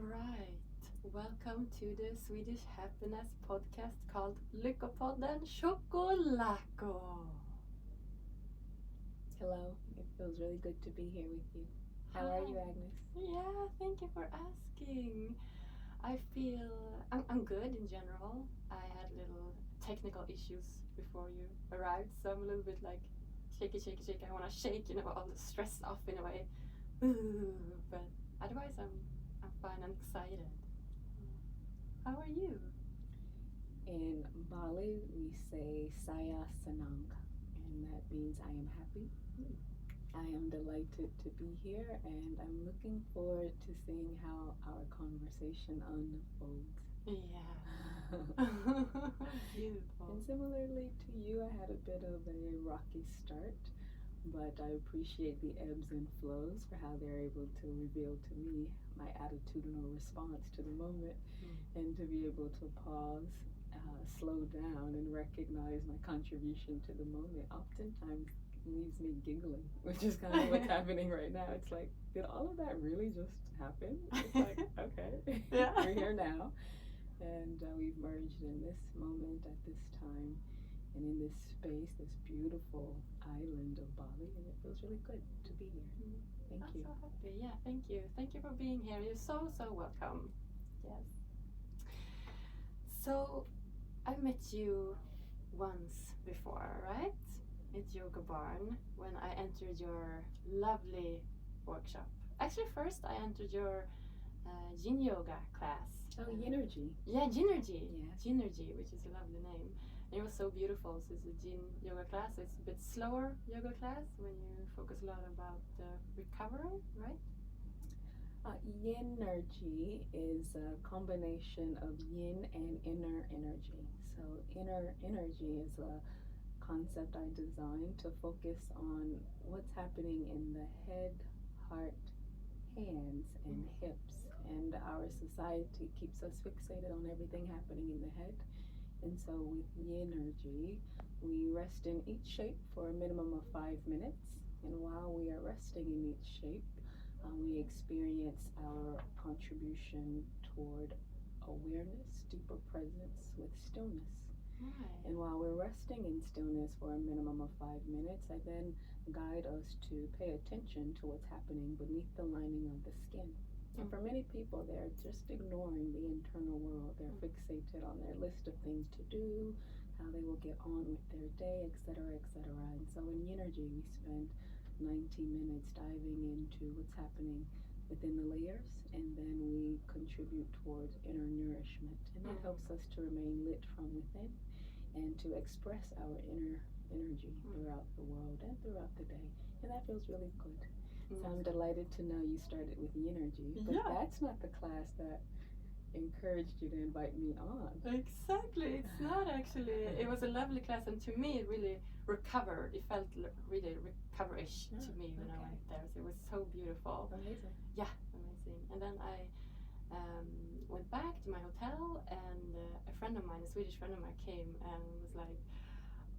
All right, welcome to the Swedish happiness podcast called Lyckopodden Chocolako. Hello, it feels really good to be here with you. How are you, Agnes? Yeah, thank you for asking. I feel I'm good in general. I had little technical issues before you arrived, so I'm a little bit like shaky. I want to shake, all the stress off in a way. But otherwise, I'm fine and excited. How are you? In Bali, we say Saya Senang, and that means I am happy. I am delighted to be here, and I'm looking forward to seeing how our conversation unfolds. Yeah. Beautiful. And similarly to you, I had a bit of a rocky start, but I appreciate the ebbs and flows for how they're able to reveal to me my attitudinal response to the moment, and to be able to pause, slow down, and recognize my contribution to the moment oftentimes leaves me giggling, which is kind of what's happening right now. It's like, did all of that really just happen? It's like, okay, Yeah. we're here now, and we've merged in this moment at this time and in this space, this beautiful island of Bali, and it feels really good to be here. Thank you. I'm so happy. Yeah, thank you. Thank you for being here. You're so welcome. Yes. So, I met you once before, right? At Yoga Barn, when I entered your lovely workshop. Actually, first I entered your Yin Yoga class. Oh, Yinergy. Yeah, Jinergy. Yeah. Jinergy, which is a lovely name. And it was so beautiful. So it's a Jin Yoga class. It's a bit slower yoga class when you focus a lot about recovery, right? Yinergy is a combination of yin and inner energy. So inner energy is a concept I designed to focus on what's happening in the head, heart, hands, and hips. And our society keeps us fixated on everything happening in the head. And so with Yinergy, we rest in each shape for a minimum of 5 minutes. And while we are resting in each shape, we experience our contribution toward awareness, deeper presence with stillness. Right. And while we're resting in stillness for a minimum of 5 minutes, I then guide us to pay attention to what's happening beneath the lining of the skin. And for many people, they're just ignoring the internal world. They're fixated on their list of things to do, how they will get on with their day, etc., etc. And so in Yinergy, we spend 90 minutes diving into what's happening within the layers, and then we contribute towards inner nourishment. And that helps us to remain lit from within and to express our inner energy throughout the world and throughout the day. And that feels really good. So I'm delighted to know you started with Yinergy, but that's not the class that encouraged you to invite me on. Exactly, it's not actually. It was a lovely class, and to me, it really recovered. It felt really recover-ish to me when I went there. So it was so beautiful. Amazing. Yeah, amazing. And then I went back to my hotel, and a friend of mine, a Swedish friend of mine, came and was like,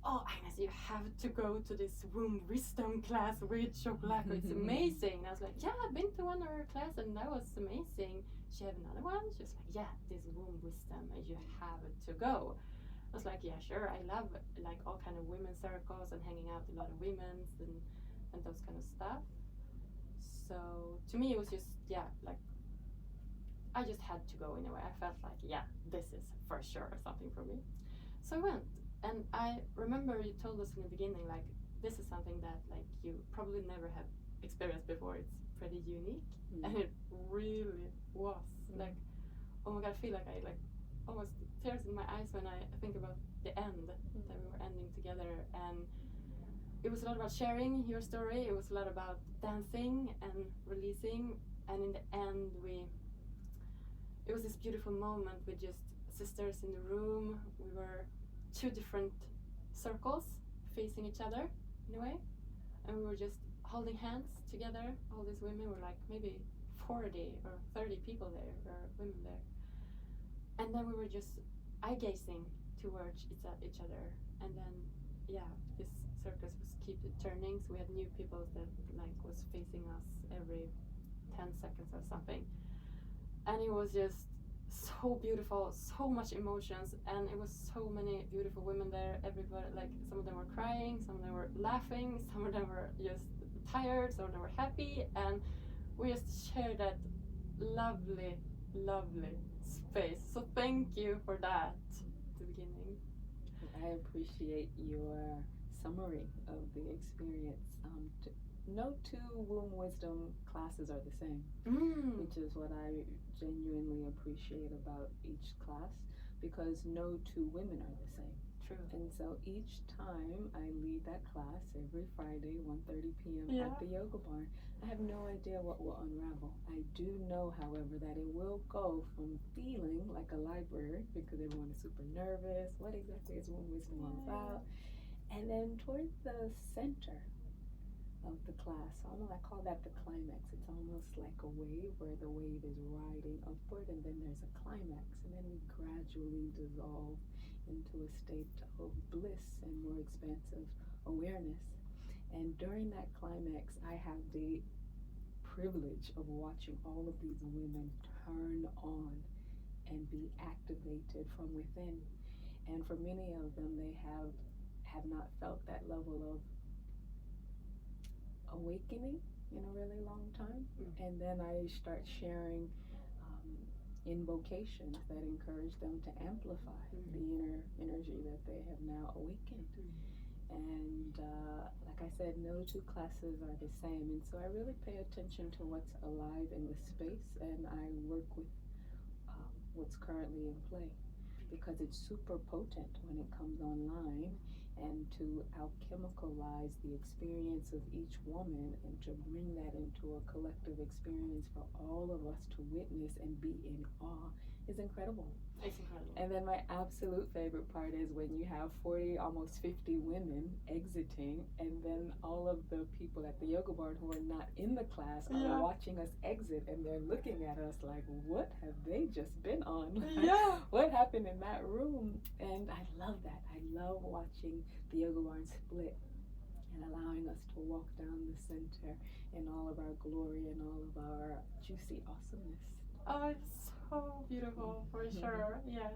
"Oh, Agnes, you have to go to this womb wisdom class with Chocolako. It's amazing." And I was like, "Yeah, I've been to one of her class, and that was amazing. She have another one?" She was like, "Yeah, this womb wisdom, and you have to go." I was like, "Yeah, sure. I love like all kind of women's circles and hanging out with a lot of women's and those kind of stuff." So to me, it was just like I just had to go in a way. I felt like, yeah, this is for sure something for me. So I went. And I remember you told us in the beginning, like, this is something that, like, you probably never have experienced before. It's pretty unique. And it really was. Like, oh my God, I feel like I, like, almost tears in my eyes when I think about the end, that we were ending together. And it was a lot about sharing your story. It was a lot about dancing and releasing. And in the end, it was this beautiful moment with just sisters in the room. We were 2 different circles facing each other in a way, and we were just holding hands together. All these women were like maybe 40 or 30 people there, or women there, and then we were just eye gazing towards each other, and then this circus was keep turning, so we had new people that like was facing us every 10 seconds or something. and it was just so beautiful, so much emotions, and it was so many beautiful women there. Everybody, like, some of them were crying, some of them were laughing, some of them were just tired, some of them were happy, and we just shared that lovely, lovely space. So thank you for that at the beginning. I appreciate your summary of the experience. No two womb wisdom classes are the same, which is what I genuinely appreciate about each class, because no two women are the same. True. And so each time I lead that class every Friday, 1:30 p.m. at the Yoga Barn, I have no idea what will unravel. I do know, however, that it will go from feeling like a library, because everyone is super nervous, what exactly is womb wisdom all about? And then towards the center of the class, I call that the climax. It's almost like a wave where the wave is riding upward, and then there's a climax, and then we gradually dissolve into a state of bliss and more expansive awareness. And during that climax, I have the privilege of watching all of these women turn on and be activated from within. And for many of them, they have not felt that level of awakening in a really long time. And then I start sharing invocations that encourage them to amplify the inner energy that they have now awakened. And like I said, no two classes are the same, and so I really pay attention to what's alive in the space, and I work with what's currently in play, because it's super potent when it comes online, and to alchemicalize the experience of each woman and to bring that into a collective experience for all of us to witness and be in awe is incredible. It's incredible. And then my absolute favorite part is when you have 40, almost 50 women exiting, and then all of the people at the Yoga Barn who are not in the class are watching us exit, and they're looking at us like, what have they just been on? What happened in that room? And I love that. I love watching the Yoga Barn split and allowing us to walk down the center in all of our glory and all of our juicy awesomeness. Oh, it's so beautiful, for sure. Yes.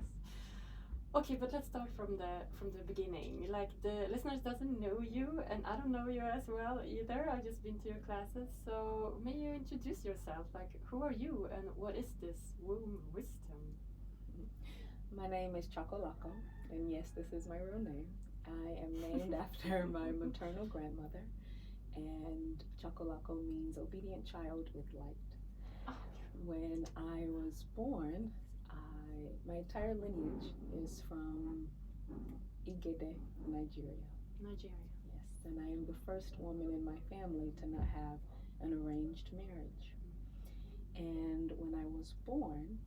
Okay, but let's start from the beginning. Like, the listeners doesn't know you, and I don't know you as well either. I've just been to your classes, so may you introduce yourself? Like, who are you, and what is this womb wisdom? My name is Chocolako, and yes, this is my real name. I am named after my maternal grandmother, and Chocolako means obedient child with light. When I was born, my entire lineage is from Igede, Nigeria. Nigeria. Yes, and I am the first woman in my family to not have an arranged marriage. And when I was born,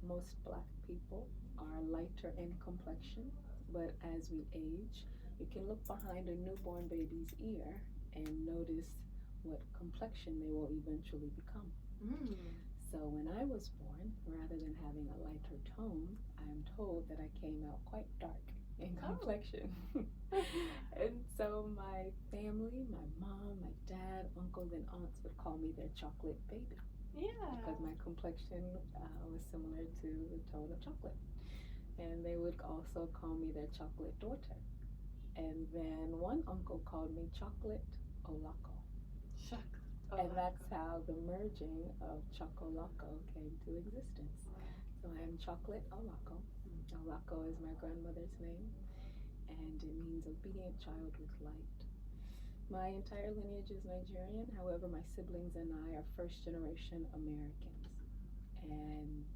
most Black people are lighter in complexion, but as we age, you can look behind a newborn baby's ear and notice what complexion they will eventually become. So when I was born, rather than having a lighter tone, I'm told that I came out quite dark in complexion. And so my family, my mom, my dad, uncles, and aunts would call me their chocolate baby. Because my complexion was similar to the tone of chocolate. And they would also call me their chocolate daughter. And then one uncle called me Chocolate Olako. And that's how the merging of Chocolako came to existence. So I am Chocolate Olako. Olako is my grandmother's name, and it means obedient child with light. My entire lineage is Nigerian, however, my siblings and I are first generation Americans. And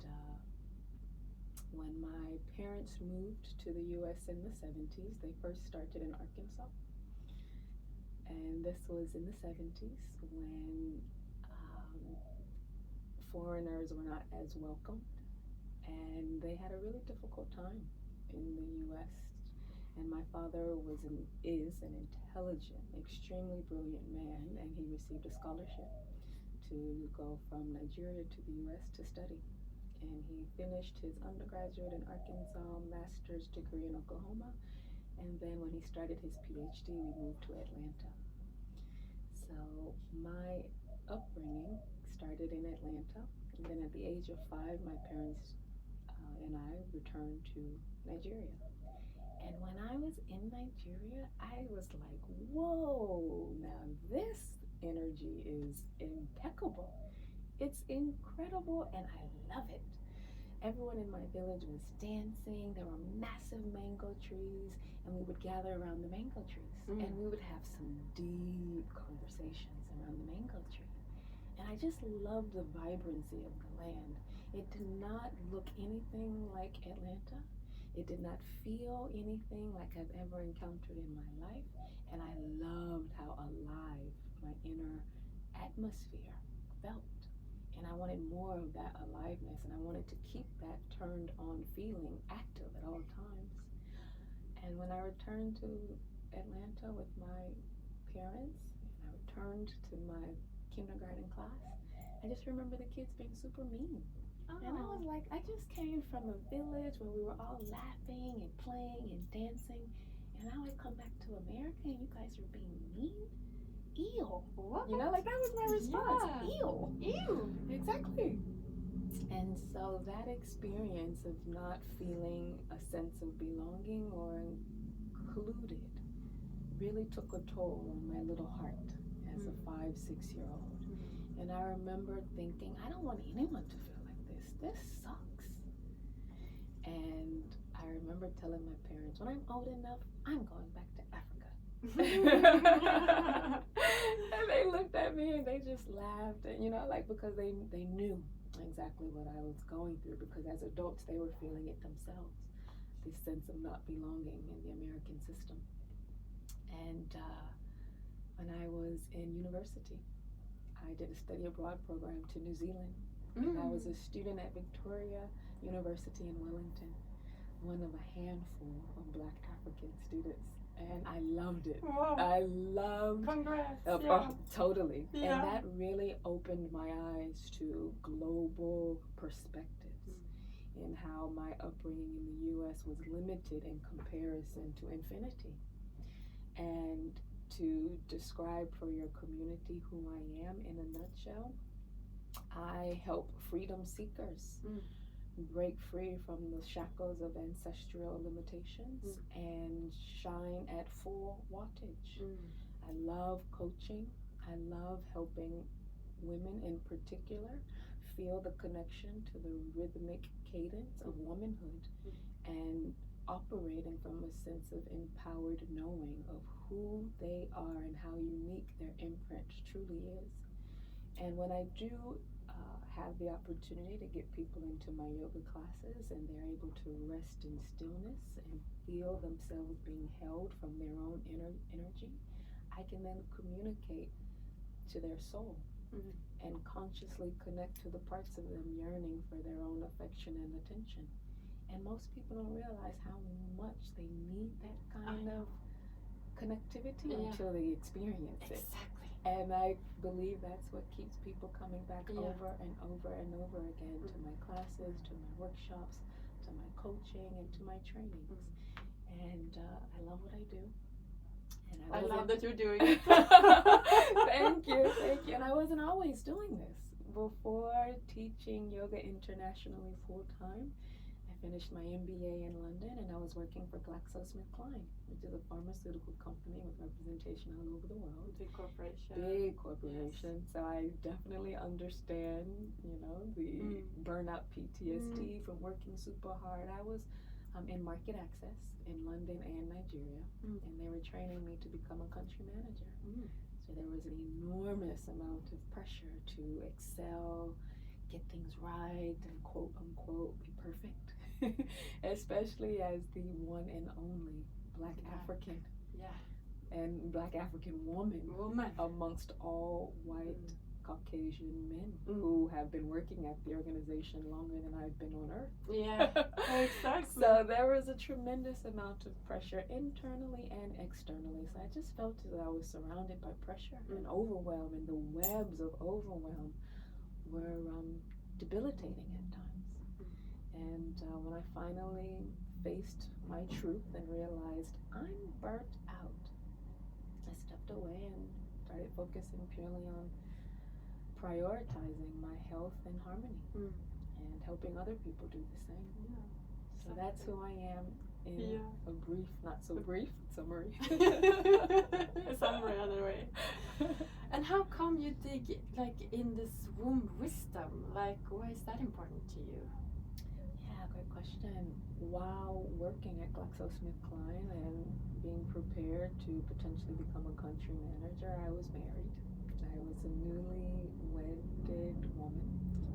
when my parents moved to the US in the 70s, they first started in Arkansas. And this was in the 70s when foreigners were not as welcomed, and they had a really difficult time in the US. And my father is an intelligent, extremely brilliant man, and he received a scholarship to go from Nigeria to the US to study. And he finished his undergraduate in Arkansas, master's degree in Oklahoma, and then when he started his PhD, we moved to Atlanta. So my upbringing started in Atlanta, And then at the age of 5, my parents and I returned to Nigeria. And when I was in Nigeria, I was like, whoa, now this energy is impeccable. It's incredible and I love it. Everyone in my village was dancing. There were massive mango trees, and we would gather around the mango trees, and we would have some deep conversations around the mango tree. And I just loved the vibrancy of the land. It did not look anything like Atlanta. It did not feel anything like I've ever encountered in my life, and I loved how alive my inner atmosphere felt. And I wanted more of that aliveness, and I wanted to keep that turned on feeling active at all times. And when I returned to Atlanta with my parents, and I returned to my kindergarten class, I just remember the kids being super mean. And I was like, I just came from a village where we were all laughing and playing and dancing, and now I come back to America and you guys are being mean? Ew. What? You know, like that was my response. Yeah. Ew. Exactly. And so that experience of not feeling a sense of belonging or included really took a toll on my little heart as a 5-6-year-old. And I remember thinking, I don't want anyone to feel like this. This sucks. And I remember telling my parents, when I'm old enough, I'm going back to Africa. And they looked at me and they just laughed, and like because they knew exactly what I was going through, because as adults they were feeling it themselves, this sense of not belonging in the American system. And when I was in university, I did a study abroad program to New Zealand, and I was a student at Victoria University in Wellington, one of a handful of Black African students. And I loved it. Wow. I loved. Congrats. Totally. Yeah. And that really opened my eyes to global perspectives in how my upbringing in the U.S. was limited in comparison to infinity. And to describe for your community who I am in a nutshell, I help freedom seekers break free from the shackles of ancestral limitations and shine at full wattage. I love coaching. I love helping women in particular feel the connection to the rhythmic cadence of womanhood and operating from a sense of empowered knowing of who they are and how unique their imprint truly is. And when I do have the opportunity to get people into my yoga classes and they're able to rest in stillness and feel themselves being held from their own energy, I can then communicate to their soul and consciously connect to the parts of them yearning for their own affection and attention. And most people don't realize how much they need that kind of connectivity until they experience it. Exactly. And I believe that's what keeps people coming back over and over and over again to my classes, to my workshops, to my coaching, and to my trainings. And I love what I do. And I love that you're doing it. Thank you. And I wasn't always doing this. Before teaching yoga internationally full-time, I finished my MBA in London, and I was working for GlaxoSmithKline, which is a pharmaceutical company with representation all over the world. Big corporation. Big corporation. Yes. So I definitely understand, the burnout PTSD from working super hard. I was in market access in London and Nigeria, and they were training me to become a country manager. So there was an enormous amount of pressure to excel, get things right, and quote unquote be perfect. Especially as the one and only Black African and Black African woman amongst all white Caucasian men who have been working at the organization longer than I've been on Earth. Yeah, exactly. So there was a tremendous amount of pressure internally and externally. So I just felt that I was surrounded by pressure and overwhelm, and the webs of overwhelm were debilitating at times. And when I finally faced my truth and realized I'm burnt out, I stepped away and started focusing purely on prioritizing my health and harmony Mm. and helping other people do the same. Yeah. So that's who I am in Yeah. a brief, not so brief summary. A summary anyway. And how come you dig like in this womb wisdom? Like, why is that important to you? Yeah, great question. While working at GlaxoSmithKline and being prepared to potentially become a country manager, I was married. I was a newly wedded woman.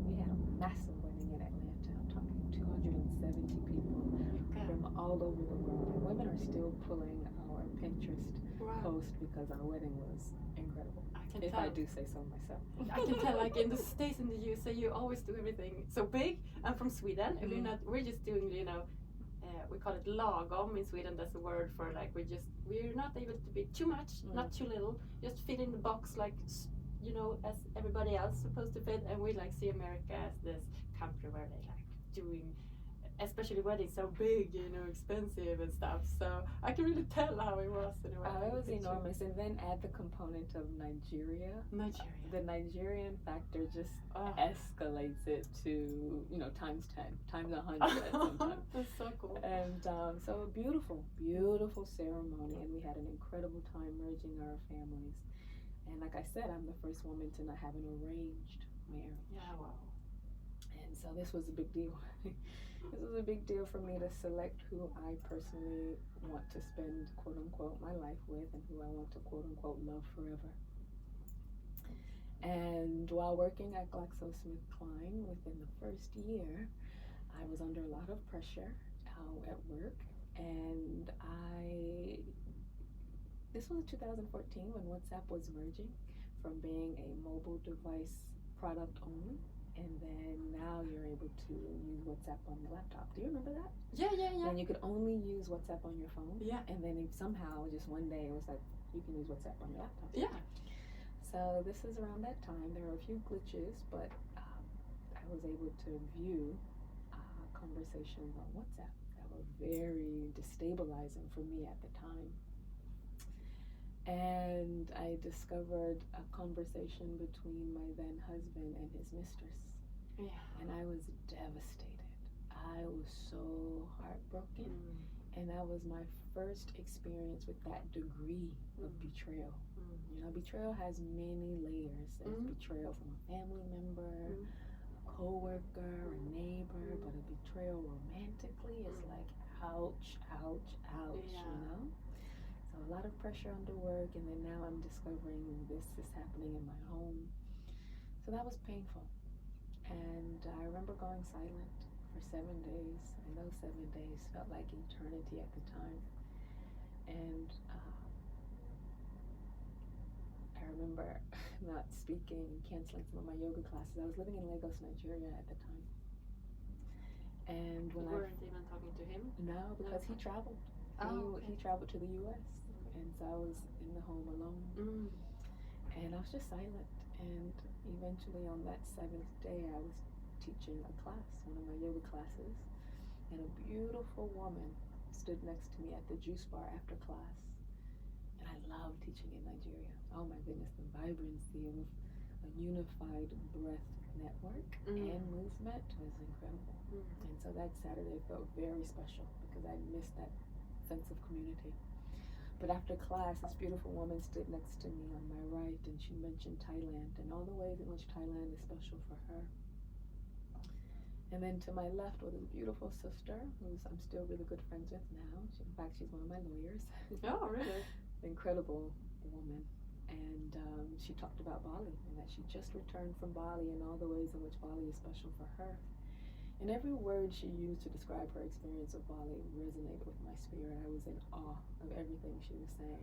We had a massive wedding in Atlanta. I'm talking 270 people from all over the world. And women are still pulling our Pinterest post because our wedding was incredible. If I do say so myself. I can tell, like in the States and the USA, you always do everything so big. I'm from Sweden, and we're just doing, you know, we call it lagom in Sweden. That's a word for like we're not able to be too much, not too little. Just fit in the box, like, you know, as everybody else is supposed to fit. And we like see America as this country where they like doing, especially weddings, so big, you know, expensive and stuff. So I can really tell how it was. It was enormous. And then add the component of Nigeria. The Nigerian factor just escalates it to, you know, times 10, times 100 sometimes. That's so cool. And so a beautiful, beautiful ceremony. And we had an incredible time merging our families. And like I said, I'm the first woman to not have an arranged marriage. Yeah, wow. And so this was a big deal. This was a big deal for me to select who I personally want to spend, quote unquote, my life with, and who I want to, quote unquote, love forever. And while working at GlaxoSmithKline, within the first year, I was under a lot of pressure at work. And this was 2014 when WhatsApp was merging from being a mobile device product only. And then now you're able to use WhatsApp on your laptop. Do you remember that? Yeah. And you could only use WhatsApp on your phone. Yeah. And then somehow, just one day, it was like, you can use WhatsApp on your laptop. Yeah. So this is around that time. There were a few glitches, but I was able to view conversations on WhatsApp that were very destabilizing for me at the time. And I discovered a conversation between my then husband and his mistress. Yeah. And I was devastated. I was so heartbroken. And that was my first experience with that degree of betrayal. You know, betrayal has many layers. There's betrayal from a family member, a co-worker, a neighbor, but a betrayal romantically is like, ouch, ouch, ouch, you know? So a lot of pressure under work, and then now I'm discovering this is happening in my home. So that was painful. And I remember going silent for 7 days, and those 7 days felt like eternity at the time. And I remember not speaking and canceling some of my yoga classes. I was living in Lagos, Nigeria at the time. And when you weren't even talking to him? No, because he traveled. He traveled to the U.S. And so I was in the home alone. And I was just silent. And eventually on that 7th day, I was teaching a class, one of my yoga classes. And a beautiful woman stood next to me at the juice bar after class. And I love teaching in Nigeria. Oh my goodness, the vibrancy of a unified breath network and movement was incredible. And so that Saturday felt very special because I missed that sense of community. But after class, this beautiful woman stood next to me on my right, and she mentioned Thailand and all the ways in which Thailand is special for her. And then to my left was this beautiful sister, who I'm still really good friends with now. In fact, she's one of my lawyers. Oh, really? Incredible woman. And she talked about Bali, and that she just returned from Bali and all the ways in which Bali is special for her. And every word she used to describe her experience of Bali resonated with my spirit. I was in awe of everything she was saying.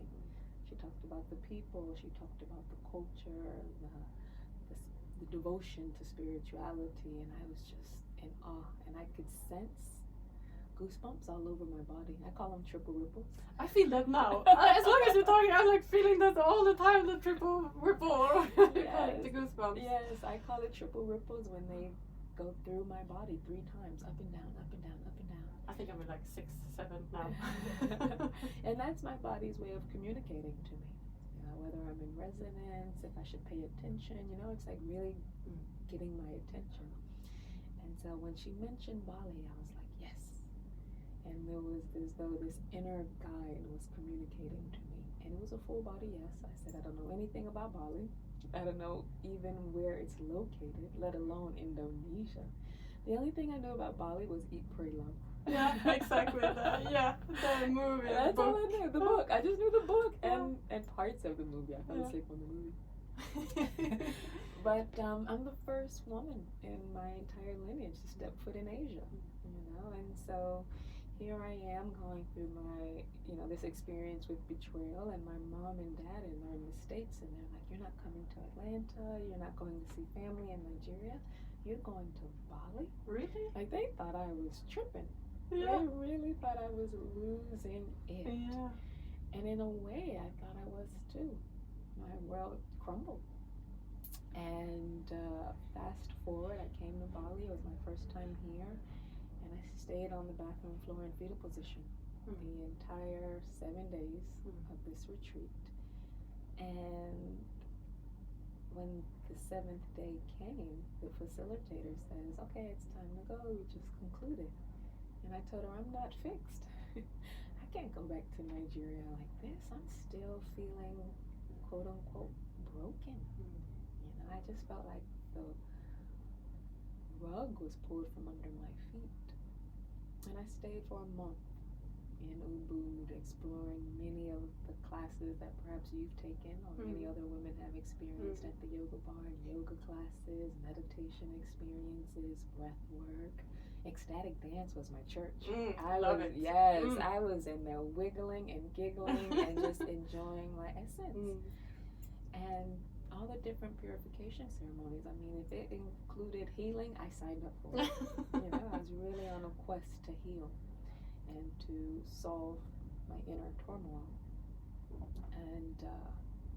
She talked about the people, she talked about the culture, the devotion to spirituality, and I was just in awe. And I could sense goosebumps all over my body. I call them triple ripples. I feel that now. As long as you're talking, I'm like feeling that all the time, the triple ripple. Yes. The goosebumps. Yes, I call it triple ripples when they go through my body 3 times, up and down, up and down, up and down. I think I'm at like 6, 7 now. And that's my body's way of communicating to me. You know, whether I'm in residence, if I should pay attention. You know, it's like really getting my attention. And so when she mentioned Bali, I was like, yes. And there was as though this inner guide was communicating to me. And it was a full body yes. I said, I don't know anything about Bali. I don't know even where it's located, let alone Indonesia. The only thing I knew about Bali was Eat, Pray, Love. Yeah, exactly. The movie. That's the book. all I knew. The book. I just knew the book and parts of the movie. I fell asleep on the movie. But I'm the first woman in my entire lineage to step foot in Asia, you know, and so here I am going through my, you know, this experience with betrayal, and my mom and dad are in the States, and they're like, you're not coming to Atlanta, you're not going to see family in Nigeria, you're going to Bali? Really? Like, they thought I was tripping. Yeah. They really thought I was losing it. Yeah. And in a way, I thought I was too. My world crumbled. And fast forward, I came to Bali. It was my first time here. And I stayed on the bathroom floor in fetal position the entire 7 days of this retreat. And when the 7th day came, the facilitator says, okay, it's time to go. We just concluded. And I told her, I'm not fixed. I can't go back to Nigeria like this. I'm still feeling, quote unquote, broken. You know, I just felt like the rug was pulled from under my feet. And I stayed for a month in Ubud, exploring many of the classes that perhaps you've taken or many other women have experienced at the yoga bar, yoga classes, meditation experiences, breath work. Ecstatic dance was my church. I was in there wiggling and giggling and just enjoying my essence. And all the different purification ceremonies. I mean, if it included healing, I signed up for it. You know, I was really on a quest to heal and to solve my inner turmoil. And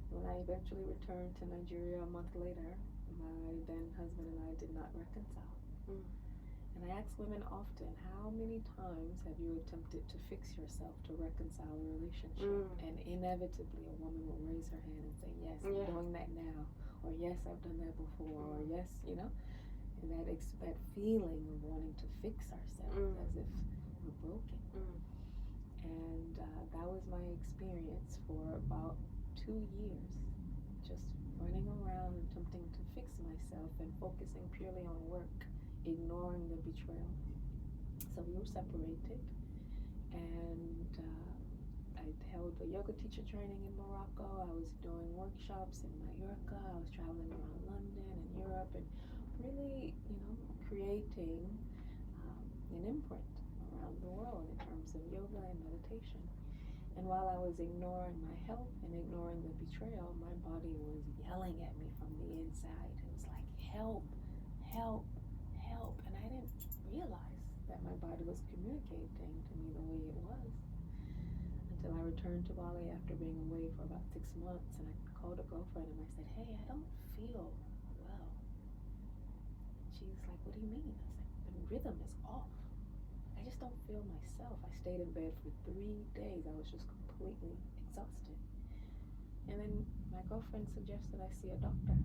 when I eventually returned to Nigeria a month later, my then husband and I did not reconcile. And I ask women often, how many times have you attempted to fix yourself to reconcile a relationship? And inevitably a woman will raise her hand and say, yes, I'm doing that now. Or yes, I've done that before. Or yes, you know. And that feeling of wanting to fix ourselves as if we're broken. And that was my experience for about 2 years. Just running around attempting to fix myself and focusing purely on work, ignoring the betrayal. So we were separated, and I held a yoga teacher training in Morocco. I was doing workshops in Mallorca. I was traveling around London and Europe, and really, you know, creating an imprint around the world in terms of yoga and meditation. And while I was ignoring my health and ignoring the betrayal, my body was yelling at me from the inside. It was like, help, help, help. And I didn't realize that my body was communicating to me the way it was until I returned to Bali after being away for about 6 months. And I called a girlfriend and I said, hey, I don't feel well. And she was like, what do you mean? I was like, the rhythm is off. I just don't feel myself. I stayed in bed for 3 days. I was just completely exhausted. And then my girlfriend suggested I see a doctor.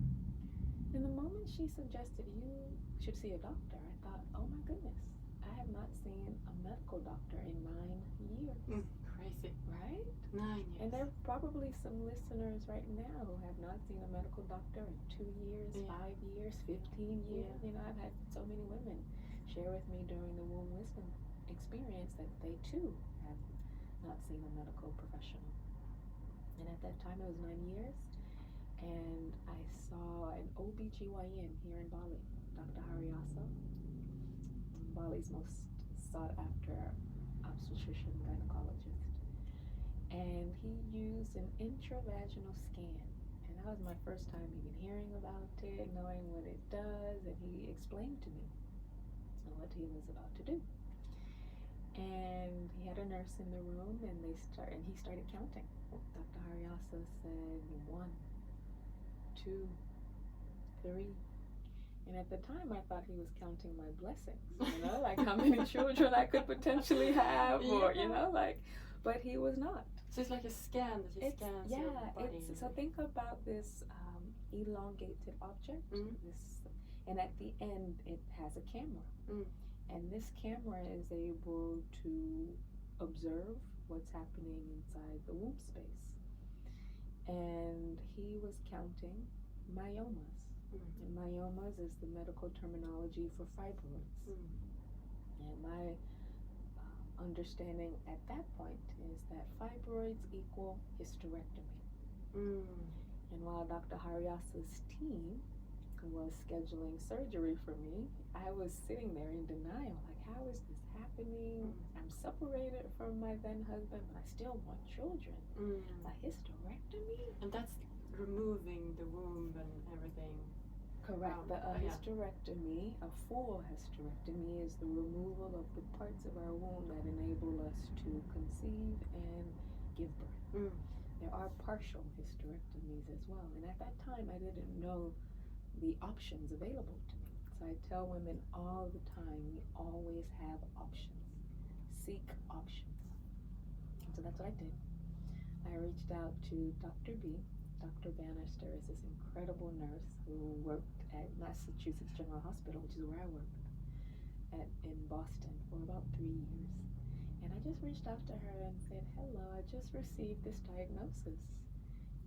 And the moment she suggested you should see a doctor, I thought, oh my goodness, I have not seen a medical doctor in 9 years. Crazy. Right? 9 years. And there are probably some listeners right now who have not seen a medical doctor in 2 years, 5 years, 15 years. You know, I've had so many women share with me during the womb wisdom experience that they too have not seen a medical professional. And at that time it was 9 years, and I saw an OBGYN here in Bali, Dr. Hariasa, Bali's most sought after obstetrician gynecologist. And he used an intravaginal scan. And that was my first time even hearing about it, knowing what it does, and he explained to me what he was about to do. And he had a nurse in the room, and he started counting. Dr. Hariasa said 1, 2, 3. And at the time, I thought he was counting my blessings, you know, like how many children I could potentially have, or, you know, like, but he was not. So it's like a scan that he scans your body. So think about this elongated object. And at the end, it has a camera. And this camera is able to observe what's happening inside the womb space. And he was counting myomas. And myomas is the medical terminology for fibroids. And my understanding at that point is that fibroids equal hysterectomy. And while Dr. Hariasa's team was scheduling surgery for me, I was sitting there in denial, like, how is this happening? I'm separated from my then husband, but I still want children. A hysterectomy? And that's removing the womb and everything. Correct. But a hysterectomy, a full hysterectomy, is the removal of the parts of our womb that enable us to conceive and give birth. There are partial hysterectomies as well. And at that time, I didn't know the options available to me. So I tell women all the time, we always have options. Seek options. So that's what I did. I reached out to Dr. B. Dr. Bannister is this incredible nurse who worked at Massachusetts General Hospital, which is where I worked, in Boston for about 3 years. And I just reached out to her and said, hello, I just received this diagnosis.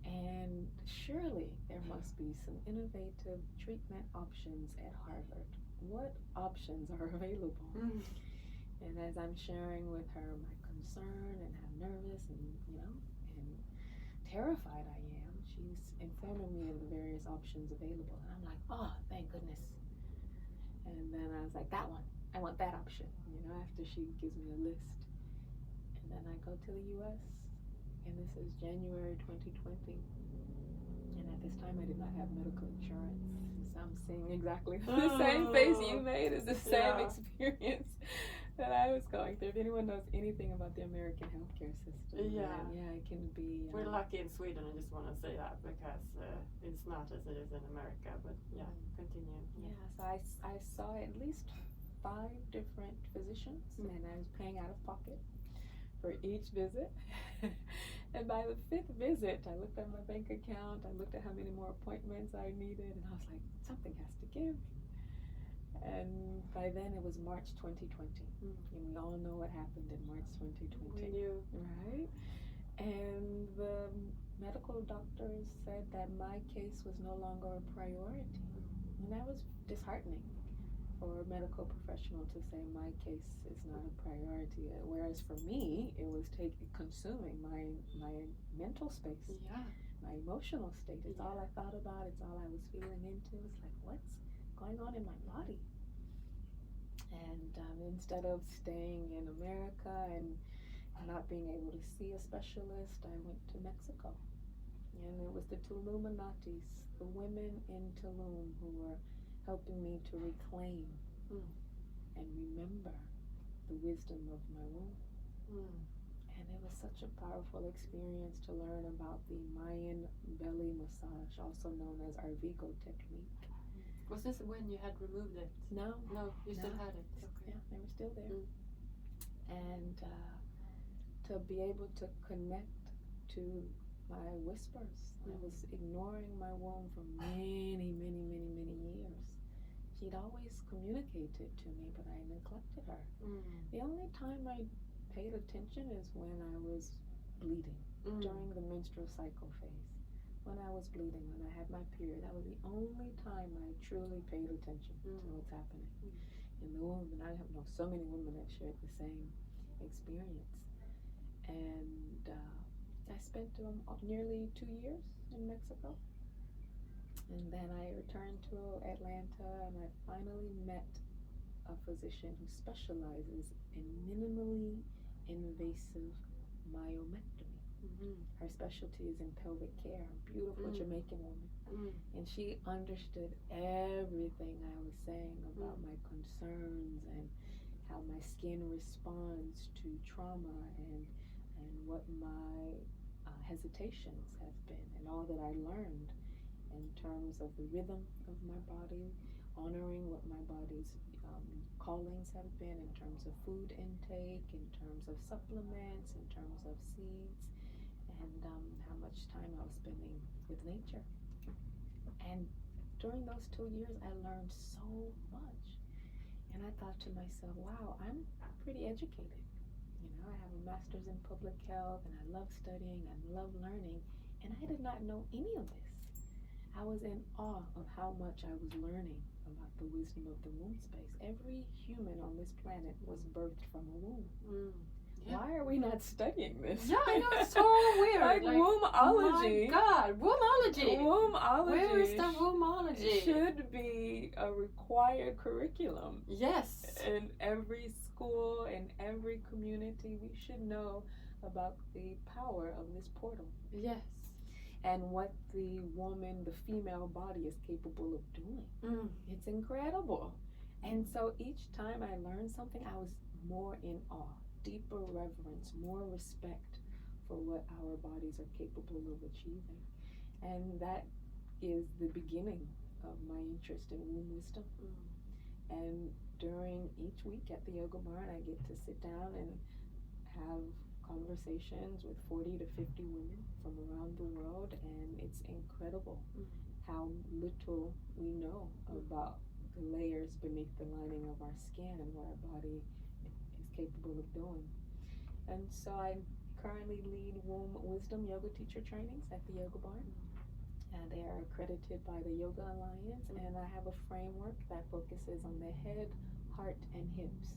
And surely there must be some innovative treatment options at Harvard. What options are available? And as I'm sharing with her my concern and how nervous and terrified I am, she's informing me of the various options available. And I'm like, oh, thank goodness. And then I was like, that one, I want that option, after she gives me a list. And then I go to the US, and this is January 2020. And at this time, I did not have medical insurance. So I'm seeing exactly the same face you made is the same experience that I was going through. If anyone knows anything about the American healthcare system, it can be. We're lucky in Sweden, I just want to say that, because it's not as it is in America, but continue. So I saw at least 5 different physicians, and I was paying out of pocket for each visit. And by the 5th visit, I looked at my bank account, I looked at how many more appointments I needed, and I was like, something has to give. And by then it was March 2020. And we all know what happened in March 2020. We knew. Right? And the medical doctors said that my case was no longer a priority. And that was disheartening for a medical professional to say my case is not a priority. Whereas for me, it was consuming my mental space, my emotional state. It's all I thought about. It's all I was feeling into. It's like, what's going on in my body? And instead of staying in America and not being able to see a specialist, I went to Mexico. And it was the Tuluminatis, the women in Tulum, who were helping me to reclaim and remember the wisdom of my womb. And it was such a powerful experience to learn about the Mayan belly massage, also known as our Vigo technique. Was this when you had removed it? No, you still had it. Okay. Yeah, they were still there. And to be able to connect to my whispers. I was ignoring my womb for many, many, many, many years. She'd always communicated to me, but I neglected her. The only time I paid attention is when I was bleeding, during the menstrual cycle phase. When I was bleeding, when I had my period, that was the only time I truly paid attention to what's happening in the womb. And I know so many women that shared the same experience. And I spent nearly 2 years in Mexico. And then I returned to Atlanta, and I finally met a physician who specializes in minimally invasive myomectomy. Her specialty is in pelvic care, a beautiful Jamaican woman. And she understood everything I was saying about my concerns and how my skin responds to trauma and what my hesitations have been, and all that I learned in terms of the rhythm of my body, honoring what my body's callings have been in terms of food intake, in terms of supplements, in terms of seeds, and how much time I was spending with nature. And during those 2 years, I learned so much. And I thought to myself, wow, I'm pretty educated. You know, I have a master's in public health, and I love studying, I love learning, and I did not know any of this. I was in awe of how much I was learning about the wisdom of the womb space. Every human on this planet was birthed from a womb. Yeah. Why are we not studying this? Yeah, I know, it's so weird. Like wombology. My God, wombology. Wombology. Where is the wombology? Should be a required curriculum. Yes. In every school, in every community, we should know about the power of this portal. Yes. And what the woman, the female body is capable of doing. It's incredible. And so each time I learned something, I was more in awe. Deeper reverence, more respect for what our bodies are capable of achieving. And that is the beginning of my interest in womb wisdom. And during each week at the Yoga Barn, I get to sit down and have conversations with 40 to 50 women from around the world, and it's incredible how little we know about the layers beneath the lining of our skin and what our body capable of doing. And so I currently lead womb wisdom yoga teacher trainings at the Yoga Barn, and they are accredited by the Yoga Alliance, and I have a framework that focuses on the head, heart, and hips.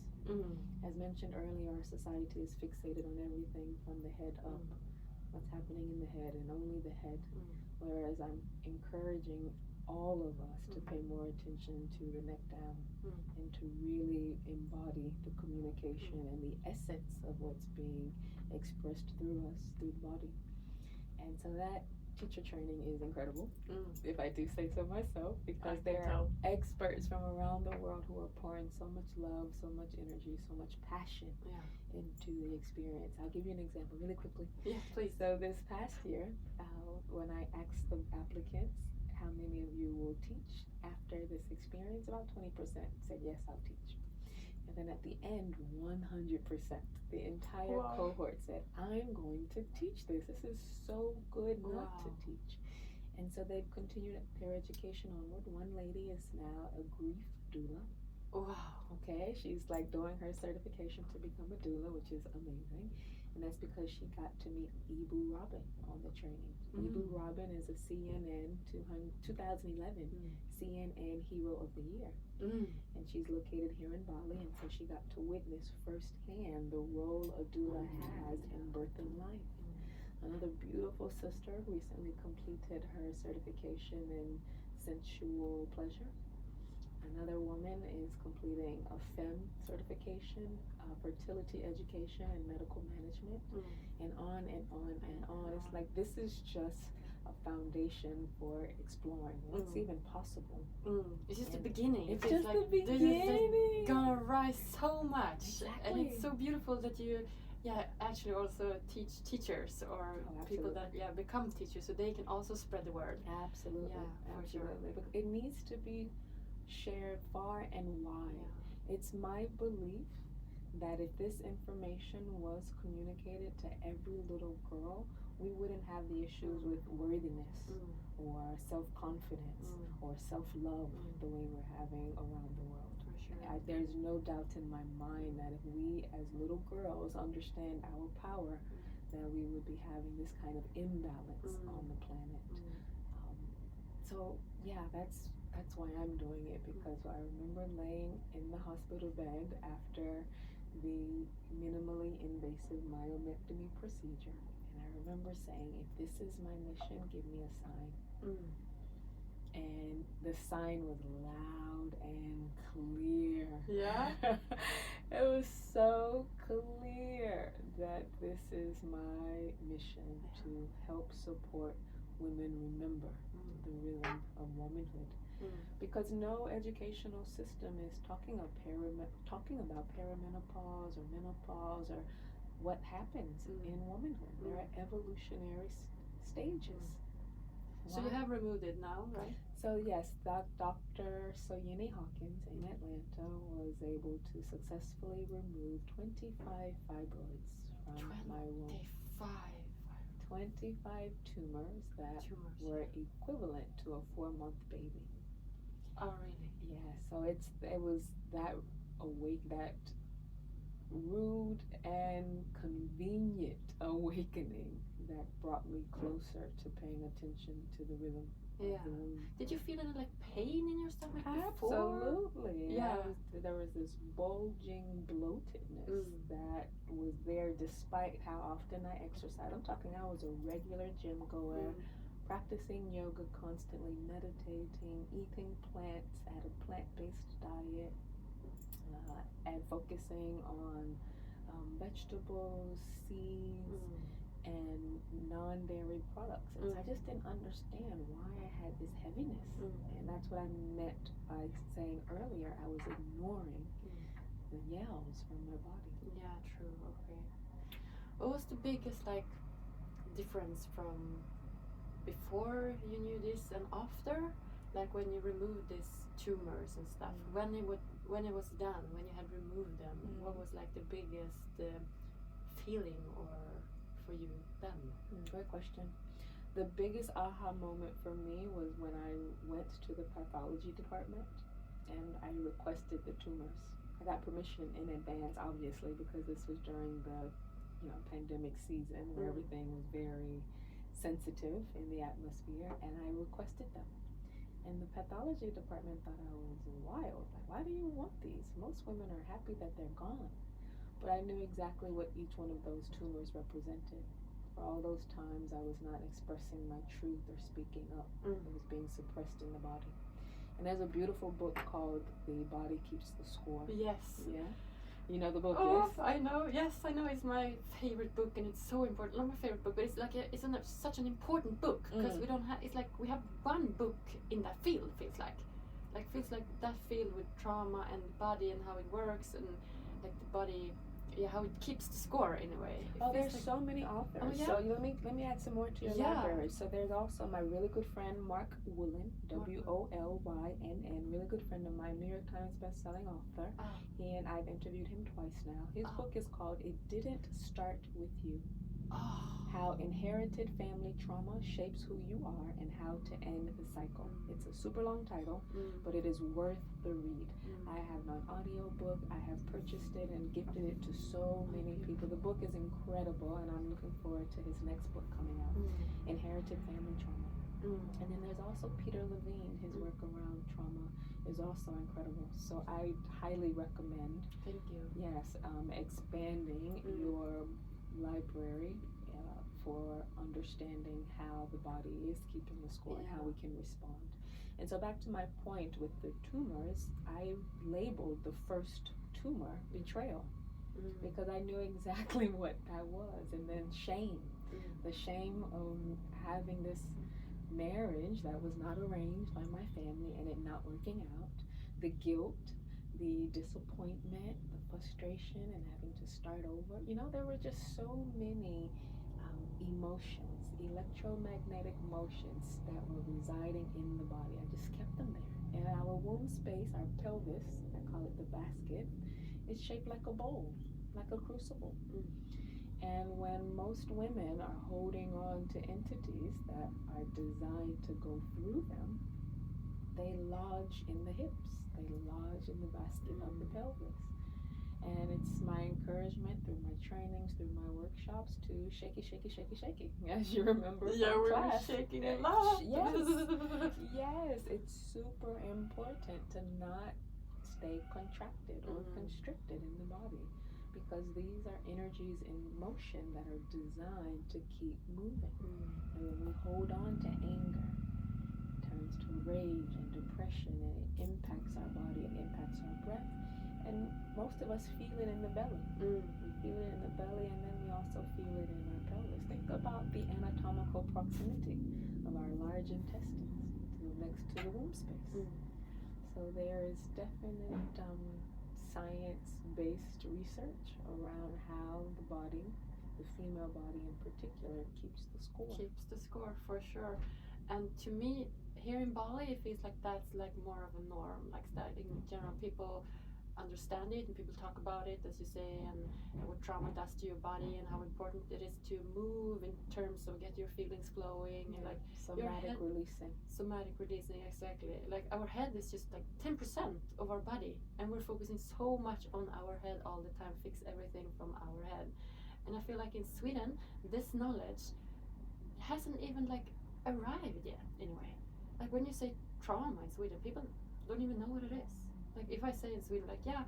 As mentioned earlier, our society is fixated on everything from the head up, what's happening in the head and only the head, whereas I'm encouraging all of us to pay more attention to the neck down and to really embody the communication and the essence of what's being expressed through us, through the body. And so that teacher training is incredible, if I do say so myself, because there are experts from around the world who are pouring so much love, so much energy, so much passion into the experience. I'll give you an example really quickly. Yeah, please. So this past year, when I asked the applicants, how many of you will teach after this experience? About 20% said, yes, I'll teach. And then at the end, 100%, the entire cohort said, I'm going to teach this. This is so good not to teach. And so they've continued their education onward. One lady is now a grief doula. Wow. Okay, she's like doing her certification to become a doula, which is amazing. And that's because she got to meet Ibu Robin on the training. Ibu Robin is a CNN 2011 CNN Hero of the Year. And she's located here in Bali, and so she got to witness firsthand the role a doula has in birthing life. Another beautiful sister recently completed her certification in sensual pleasure. Another woman is completing a FEM certification, fertility education and medical management, and on and on and on. It's like this is just a foundation for exploring what's even possible. It's just the beginning. It's just like the beginning. It's gonna rise so much. Exactly. And it's so beautiful that you actually also teach teachers or people that become teachers, so they can also spread the word. Absolutely. Yeah, for absolutely. sure. But it needs to be shared far and wide. It's my belief that if this information was communicated to every little girl, we wouldn't have the issues with worthiness or self-confidence or self-love the way we're having around the world. For sure. There's no doubt in my mind that if we as little girls understand our power, that we would be having this kind of imbalance on the planet. So yeah, that's why I'm doing it, because I remember laying in the hospital bed after the minimally invasive myomectomy procedure, and I remember saying, if this is my mission, give me a sign. And the sign was loud and clear. Yeah. It was so clear that this is my mission, to help support women remember the rhythm of womanhood. Because no educational system is talking about perimenopause or menopause or what happens in womanhood. There are evolutionary stages. So you have removed it now, right? So yes, Dr. Soyini Hawkins in Atlanta was able to successfully remove 25 fibroids from my womb. 25. 25 tumors that Tumors. were equivalent to a 4-month baby. Oh, really? Yeah, so it was that that rude and convenient awakening that brought me closer to paying attention to the rhythm Yeah. of the womb. Did you feel any like pain in your stomach before? Absolutely. Yeah. There was this bulging bloatedness that was there despite how often I exercised. I'm talking I was a regular gym goer, practicing yoga constantly, meditating, eating plants, I had a plant-based diet, and focusing on vegetables, seeds, and non-dairy products. And so I just didn't understand why I had this heaviness. And that's what I meant by saying earlier I was ignoring the yells from my body. Yeah, true. Okay. What was the biggest like difference from before you knew this and after? Like when you removed these tumors and stuff, when it was done, when you had removed them, what was like the biggest feeling or for you then? Great question. The biggest aha moment for me was when I went to the pathology department and I requested the tumors. I got permission in advance, obviously, because this was during the pandemic season where everything was very sensitive in the atmosphere, and I requested them. And the pathology department thought I was wild. Like, why do you want these? Most women are happy that they're gone. But I knew exactly what each one of those tumors represented. For all those times I was not expressing my truth or speaking up. It was being suppressed in the body. And there's a beautiful book called The Body Keeps the Score. Yes. Yeah? You know the book, oh, yes? I know. Yes, I know. It's my favorite book, and it's so important. Not my favorite book, but it's like such an important book because we don't have. It's like we have one book in that field. Feels like that field with trauma and the body and how it works and like the body, how it keeps the score in a way. There's like so many authors. Oh, yeah? So let me add some more to your library. So there's also my really good friend Mark Woolen, Wolynn, really good friend of mine, New York Times best-selling author. He and I've interviewed him twice now. His book is called It Didn't Start With You. How Inherited Family Trauma Shapes Who You Are and How to End the Cycle. It's a super long title, but it is worth the read. I have an audio book. I have purchased it and gifted it to so many people. The book is incredible, and I'm looking forward to his next book coming out, Inherited Family Trauma. And then there's also Peter Levine. His work around trauma is also incredible. So I highly recommend. Thank you. Yes, expanding your library for understanding how the body is keeping the score and how we can respond. And so back to my point with the tumors, I labeled the first tumor betrayal because I knew exactly what that was. And then shame, the shame of having this marriage that was not arranged by my family and it not working out, the guilt, the disappointment, the frustration, and having to start over. There were just so many emotions, electromagnetic motions that were residing in the body. I just kept them there. And our womb space, our pelvis, I call it the basket, is shaped like a bowl, like a crucible. And when most women are holding on to entities that are designed to go through them, they lodge in the hips, they lodge in the basket of the pelvis. And it's my encouragement through my trainings, through my workshops to shaky, shaky, shaky, shaky. As you remember from class. We're shaking a lot. Yes, it's super important to not stay contracted or constricted in the body because these are energies in motion that are designed to keep moving. And when we hold on to anger, it turns to rage and depression, and it impacts our body, it impacts our breath. And most of us feel it in the belly. We feel it in the belly, and then we also feel it in our pelvis. Think about the anatomical proximity of our large intestines next to the womb space. So there is definite science-based research around how the body, the female body in particular, keeps the score. Keeps the score, for sure. And to me, here in Bali, it feels like that's like more of a norm. Like that in general, people understand it, and people talk about it, as you say, and what trauma does to your body, and how important it is to move in terms of get your feelings flowing, and like somatic releasing. Somatic releasing, exactly. Like our head is just like 10% of our body, and we're focusing so much on our head all the time, fix everything from our head. And I feel like in Sweden, this knowledge hasn't even like arrived yet in a way. Like when you say trauma in Sweden, people don't even know what it is. Like if I say in Sweden, like, yeah,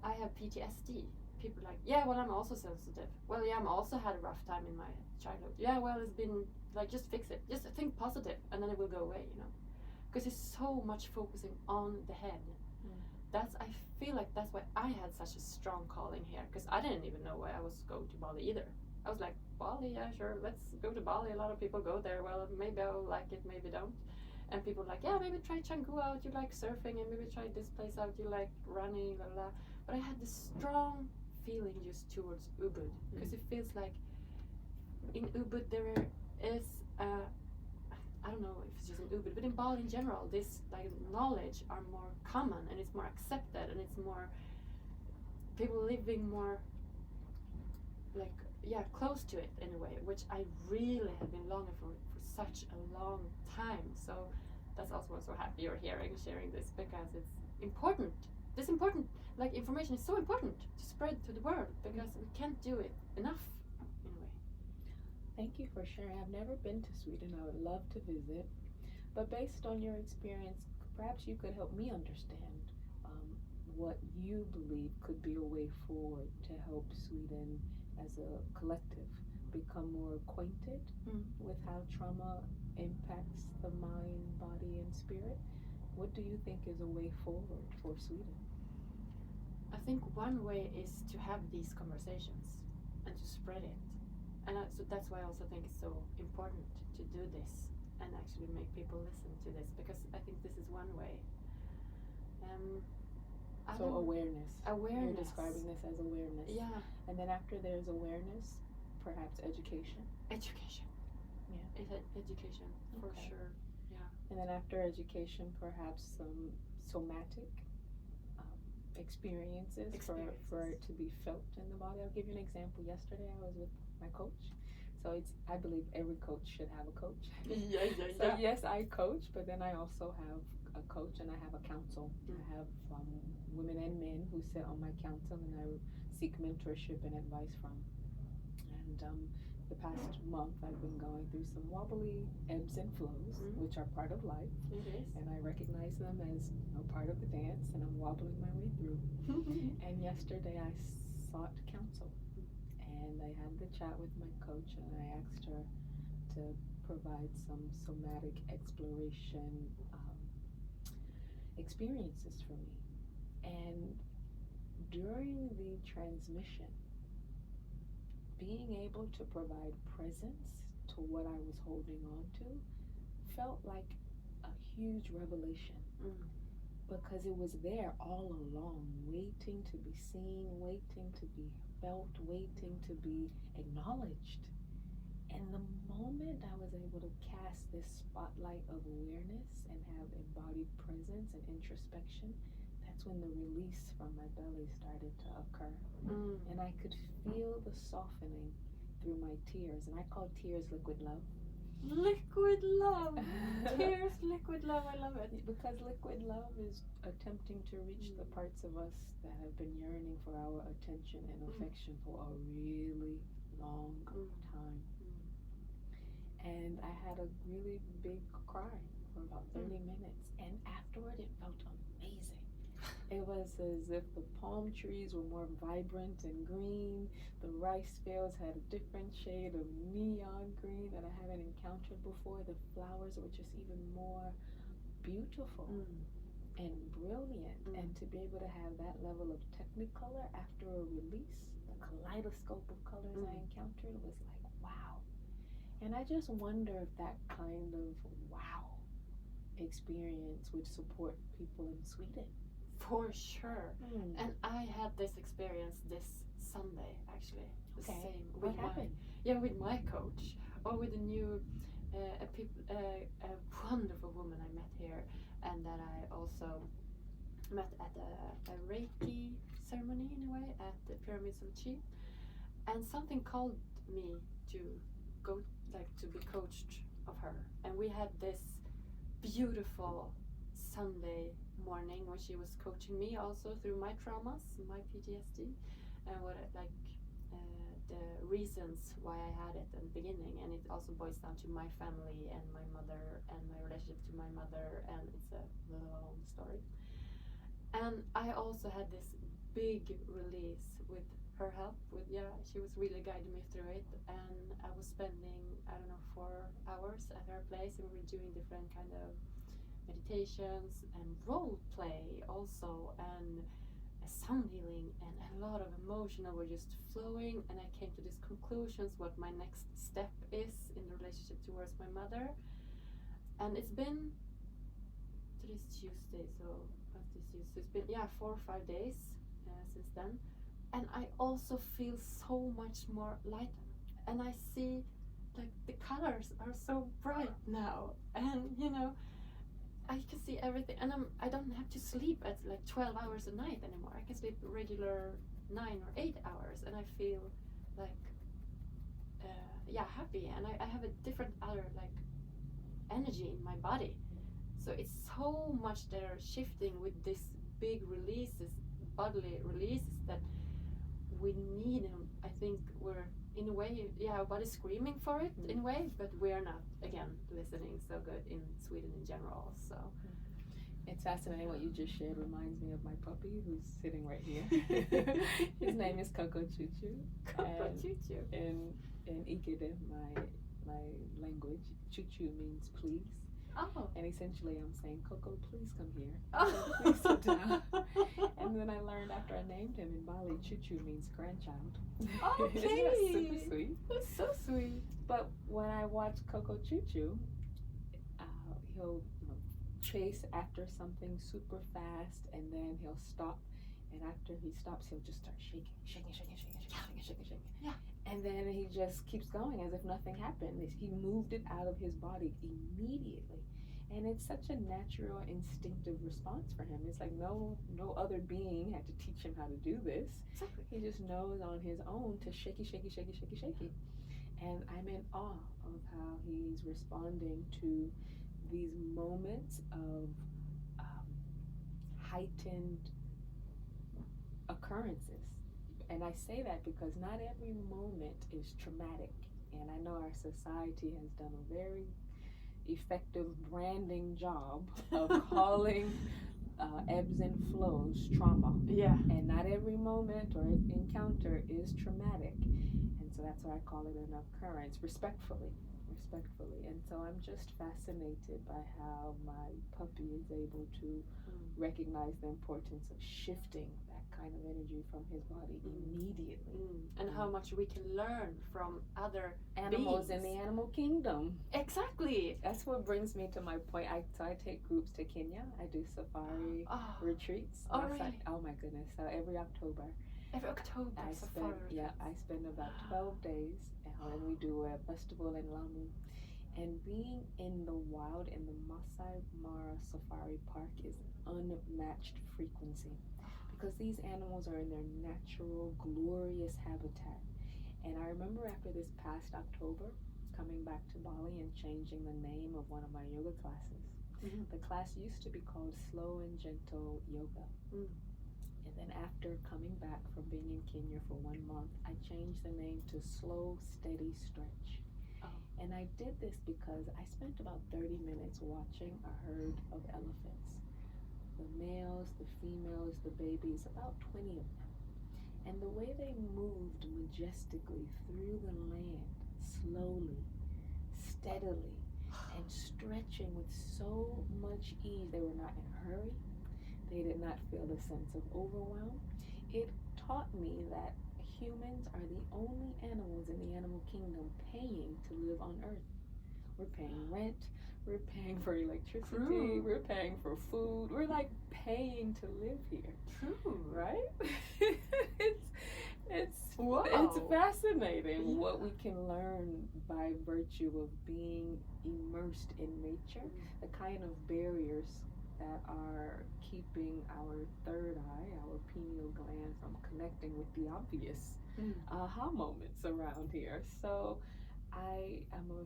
I have PTSD, people are like, yeah, well, I'm also sensitive. Well, yeah, I'm also had a rough time in my childhood. Yeah, well, it's been like, just fix it. Just think positive, and then it will go away, you know. Because it's so much focusing on the head. I feel like that's why I had such a strong calling here, because I didn't even know why I was going to Bali either. I was like, Bali, yeah, sure, let's go to Bali. A lot of people go there. Well, maybe I'll like it, maybe don't. And people are like, yeah, maybe try Canggu out, you like surfing, and maybe try this place out, you like running, blah, blah. But I had this strong feeling just towards Ubud, because it feels like in Ubud there is, I don't know if it's just in Ubud, but in Bali in general, this like knowledge are more common, and it's more accepted, and it's more, people living more like, yeah, close to it in a way, which I really have been longing for such a long time. So that's also why I'm so happy you're here and sharing this, because it's important. This important, like, information is so important to spread to the world, because we can't do it enough in a way. Thank you for sharing. I've never been to Sweden. I would love to visit. But based on your experience, perhaps you could help me understand what you believe could be a way forward to help Sweden as a collective become more acquainted with how trauma impacts the mind, body, and spirit. What do you think is a way forward for Sweden? I think one way is to have these conversations and to spread it. And so that's why I also think it's so important to do this and actually make people listen to this, because I think this is one way. So awareness. Awareness. You're describing this as awareness. Yeah. And then after there's awareness, perhaps education. Education. Yeah. Education, for sure. Yeah. And then after education, perhaps some somatic experiences. For it to be felt in the body. I'll give you an example. Yesterday I was with my coach. So I believe every coach should have a coach. So yes, I coach, but then I also have a coach, and I have a council. I have women and men who sit on my council, and I seek mentorship and advice from. And the past month I've been going through some wobbly ebbs and flows, which are part of life. It is. And I recognize them as part of the dance, and I'm wobbling my way through. And yesterday I sought counsel, and I had the chat with my coach, and I asked her to provide some somatic exploration experiences for me. And during the transmission, being able to provide presence to what I was holding on to felt like a huge revelation, because it was there all along, waiting to be seen, waiting to be felt, waiting to be acknowledged. And the moment I was able to cast this spotlight of awareness and have embodied presence and introspection, that's when the release from my belly started to occur. And I could feel the softening through my tears. And I call tears liquid love. Liquid love! Tears, liquid love, I love it. Because liquid love is attempting to reach the parts of us that have been yearning for our attention and affection for a really long time. And I had a really big cry for about 30 minutes. And afterward, it felt amazing. It was as if the palm trees were more vibrant and green. The rice fields had a different shade of neon green that I haven't encountered before. The flowers were just even more beautiful and brilliant. And to be able to have that level of technicolor after a release, the kaleidoscope of colors I encountered was like, wow. And I just wonder if that kind of wow experience would support people in Sweden. For sure. And I had this experience this Sunday, actually. The same. What happened? With my coach, or with a new, a wonderful woman I met here, and that I also met at a Reiki ceremony in a way at the Pyramids of Chi, and something called me to go, like to be coached of her. And we had this beautiful Sunday morning when she was coaching me also through my traumas, my PTSD, and what the reasons why I had it in the beginning. And it also boils down to my family and my mother and my relationship to my mother, and it's a long story. And I also had this big release with her help. She was really guiding me through it, and I was spending, I don't know, 4 hours at her place, and we were doing different kind of meditations and role play also, and sound healing, and a lot of emotion were just flowing. And I came to these conclusions what my next step is in the relationship towards my mother. And it's been, today's Tuesday, so what's this Tuesday? It's been 4 or 5 days since then, and I also feel so much more light, and I see like the colors are so bright now, and you know, I can see everything, and I don't have to sleep at like 12 hours a night anymore. I can sleep regular 9 or 8 hours, and I feel like happy, and I have a different other like energy in my body. So it's so much that are shifting with this big releases, bodily releases, that we need. And I think we're in a way, our body's screaming for it in a way, but we're not again listening so good in Sweden in general. So it's fascinating what you just shared. Reminds me of my puppy who's sitting right here. His name is Coco Choo Choo. Coco Choo Choo. In Ikeda, my language, Choo Choo means please. Oh. And essentially I'm saying, Coco, please come here. Oh. Please sit down. And then I learned after I named him in Bali, Choo Choo means grandchild. Okay. Isn't that super sweet? That's so sweet. But when I watch Coco Choo Choo, he'll chase after something super fast, and then he'll stop. And after he stops, he'll just start shaking. Yeah. And then he just keeps going as if nothing happened. He moved it out of his body immediately. And it's such a natural, instinctive response for him. It's like no other being had to teach him how to do this. Exactly. He just knows on his own to shaky. And I'm in awe of how he's responding to these moments of heightened occurrences. And I say that because not every moment is traumatic. And I know our society has done a very effective branding job of calling ebbs and flows trauma. Yeah. And not every moment or encounter is traumatic. And so that's why I call it an occurrence, respectfully. And so I'm just fascinated by how my puppy is able to recognize the importance of shifting that kind of energy from his body immediately. And how much we can learn from other animals beings. in the animal kingdom. Exactly. That's what brings me to my point. So I take groups to Kenya. I do safari retreats. Oh, really? Oh my goodness. So every October. I spend about 12 days, and we do a festival in Lamu. And being in the wild in the Masai Mara Safari Park is an unmatched frequency, because these animals are in their natural, glorious habitat. And I remember after this past October, coming back to Bali and changing the name of one of my yoga classes. The class used to be called Slow and Gentle Yoga. And then after coming back from being in Kenya for 1 month, I changed the name to Slow, Steady Stretch. And I did this because I spent about 30 minutes watching a herd of elephants. The males, the females, the babies, about 20 of them. And the way they moved majestically through the land, slowly, steadily, and stretching with so much ease. They were not in a hurry. They did not feel the sense of overwhelm. It taught me that humans are the only animals in the animal kingdom paying to live on Earth. We're paying rent, we're paying for electricity, we're paying for food, we're like paying to live here. True. Right? It's Wow. fascinating what we can learn by virtue of being immersed in nature, the kind of barriers that are keeping our third eye, our pineal gland, from connecting with the obvious aha moments around here. So I am a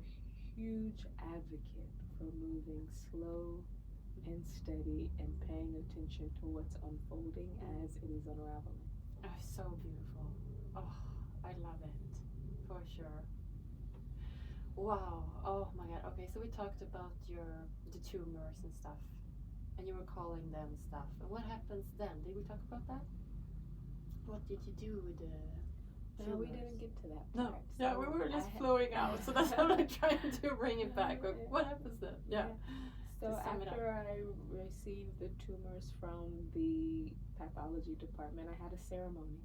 huge advocate for moving slow and steady and paying attention to what's unfolding as it is unraveling. Oh, so beautiful. Oh, I love it. For sure. Wow. Oh my god. Okay, so we talked about the tumors and stuff. And you were calling them stuff. And what happens then? Did we talk about that? What did you do with the tumors? No, we didn't get to that part. No. So Yeah, we were just flowing out. So that's how I'm trying to bring it back. But what happens then? Yeah. So after I received the tumors from the pathology department, I had a ceremony.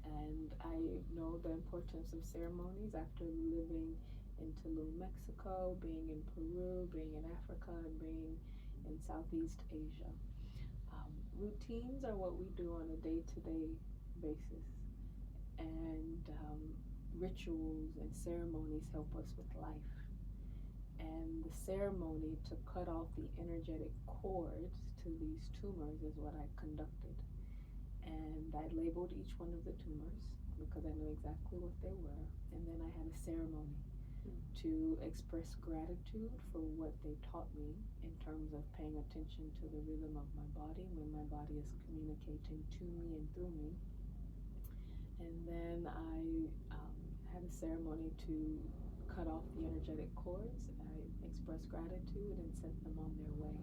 And I know the importance of ceremonies after living in Tulum, Mexico, being in Peru, being in Africa, and being in Southeast Asia. Routines are what we do on a day-to-day basis, and rituals and ceremonies help us with life. And the ceremony to cut off the energetic cords to these tumors is what I conducted. And I labeled each one of the tumors because I knew exactly what they were. And then I had a ceremony to express gratitude for what they taught me in terms of paying attention to the rhythm of my body when my body is communicating to me and through me. And then I had a ceremony to cut off the energetic cords. I expressed gratitude and sent them on their way.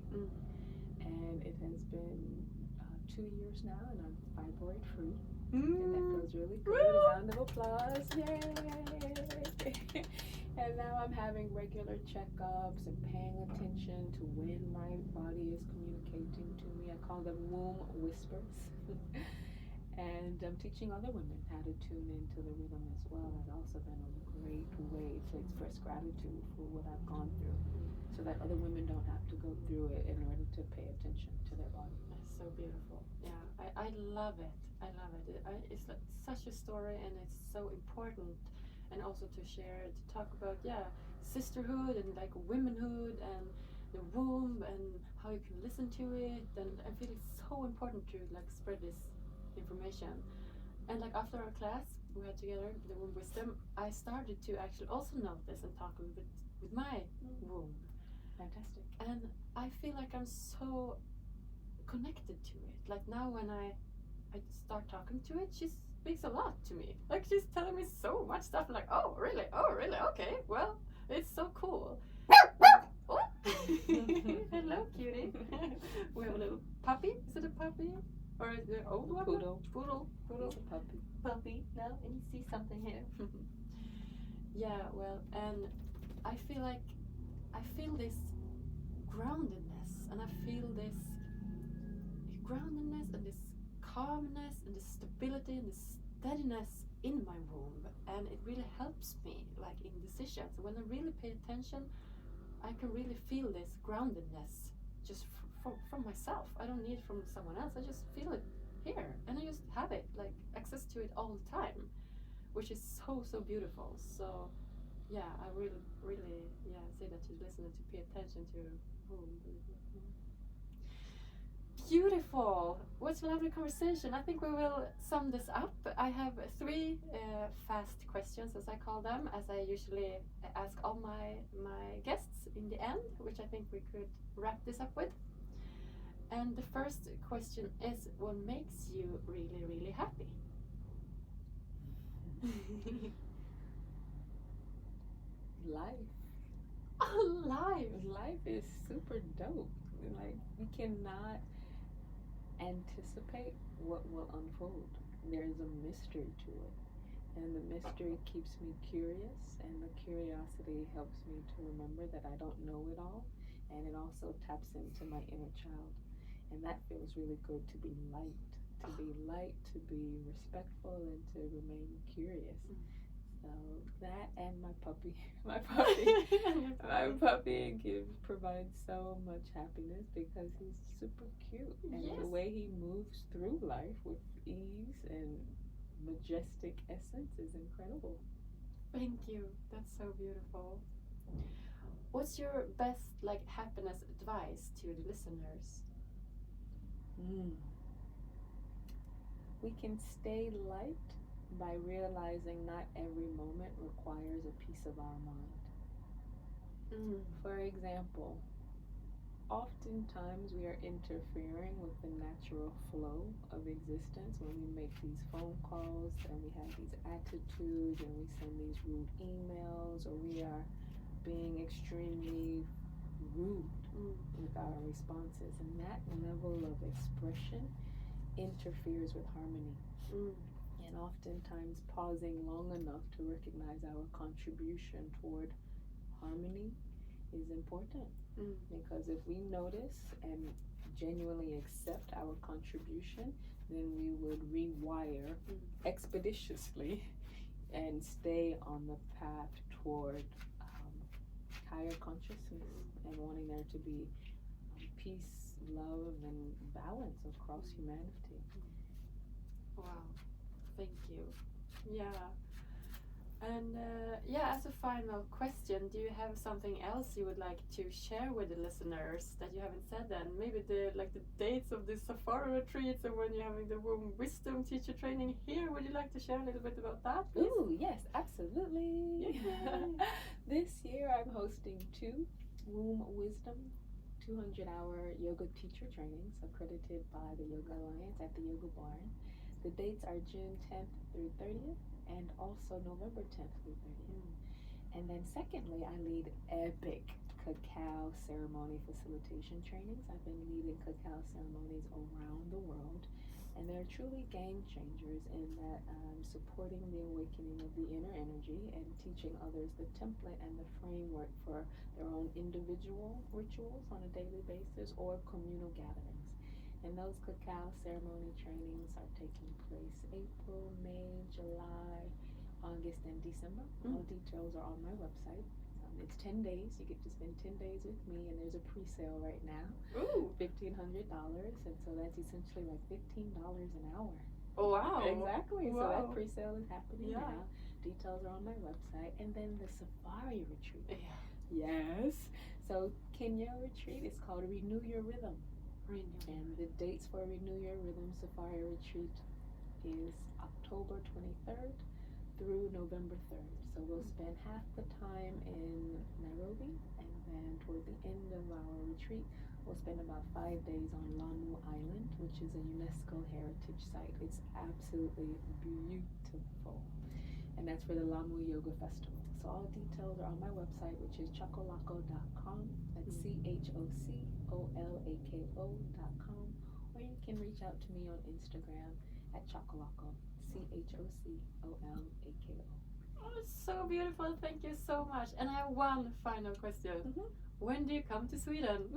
And it has been 2 years now, and I'm fibroid free. And that feels really good. Round of applause. Yay! And now I'm having regular checkups and paying attention to when my body is communicating to me. I call them womb whispers. And I'm teaching other women how to tune into the rhythm as well. Has also been a great way to express gratitude for what I've gone through, so that other women don't have to go through it in order to pay attention to their body. That's so beautiful. Yeah, I love it. I love it. It's like such a story, and it's so important. And also to share, to talk about, sisterhood and like womanhood and the womb and how you can listen to it. And I feel it's so important to like spread this information. And like after our class we had together, the womb wisdom, I started to actually also notice and talk a little bit with my womb. Fantastic. And I feel like I'm so connected to it. Like now when I start talking to it, she speaks a lot to me. Like she's telling me so much stuff. Like, oh really, okay, well, it's so cool. Oh. Hello, cutie. We have a little puppy. Is it a puppy? Or is it an old one? Poodle. It's a puppy. Puppy. No, and you see something here. Yeah, well, and I feel this groundedness, and I feel this groundedness and this calmness and this stability and this steadiness in my womb, and it really helps me like in decisions. When I really pay attention, I can really feel this groundedness just from myself. I don't need it from someone else. I just feel it here, and I just have it, like access to it all the time, which is so beautiful. So yeah, I really say that to listeners to pay attention to womb. Beautiful. What a lovely conversation. I think we will sum this up. I have 3 fast questions, as I call them, as I usually ask all my guests in the end, which I think we could wrap this up with. And the first question is, what makes you really happy? Life. Oh, life. Life is super dope. Like, we cannot anticipate what will unfold. There's a mystery to it, and the mystery keeps me curious, and the curiosity helps me to remember that I don't know it all, and it also taps into my inner child, and that feels really good, to be light, to be respectful, and to remain curious. So that and my puppy provides so much happiness because he's super cute, and the way he moves through life with ease and majestic essence is incredible. Thank you. That's so beautiful. what's your best like happiness advice to the listeners? We can stay light by realizing not every moment requires a piece of our mind. For example, oftentimes we are interfering with the natural flow of existence when we make these phone calls and we have these attitudes and we send these rude emails, or we are being extremely rude with our responses, and that level of expression interferes with harmony. And oftentimes pausing long enough to recognize our contribution toward harmony is important. Because if we notice and genuinely accept our contribution, then we would rewire expeditiously and stay on the path toward higher consciousness and wanting there to be peace, love, and balance across humanity. Wow, thank you. Yeah. And as a final question, do you have something else you would like to share with the listeners that you haven't said then? Maybe the dates of the safari retreats and when you're having the womb wisdom teacher training here. Would you like to share a little bit about that, please? Ooh, yes, absolutely. This year I'm hosting 2 womb wisdom 200-hour yoga teacher trainings accredited by the Yoga Alliance at the Yoga Barn. The dates are June 10th through 30th. And also November 10th through 30th. And then secondly, I lead epic cacao ceremony facilitation trainings. I've been leading cacao ceremonies around the world, and they're truly game changers in that I'm supporting the awakening of the inner energy and teaching others the template and the framework for their own individual rituals on a daily basis or communal gatherings. And those cacao ceremony trainings are taking place April, May, July, August, and December. All details are on my website. It's 10 days. You get to spend 10 days with me, and there's a pre-sale right now. Ooh. $1,500, and so that's essentially like $15 an hour. Oh, wow. Exactly. Wow. So that pre-sale is happening Yeah. now. Details are on my website. And then the safari retreat. Yeah. Yes. So Kenya retreat is called Renew Your Rhythm. And the dates for Renew Your Rhythm Safari Retreat is October 23rd through November 3rd. So we'll spend half the time in Nairobi, and then toward the end of our retreat, we'll spend about 5 days on Lamu Island, which is a UNESCO heritage site. It's absolutely beautiful. And that's for the Lamu Yoga Festival. So all details are on my website, which is chocolako.com. That's CHOCOLAKO.com. Or you can reach out to me on Instagram at Chocolako, CHOCOLAKO. Oh, it's so beautiful. Thank you so much. And I have one final question. When do you come to Sweden?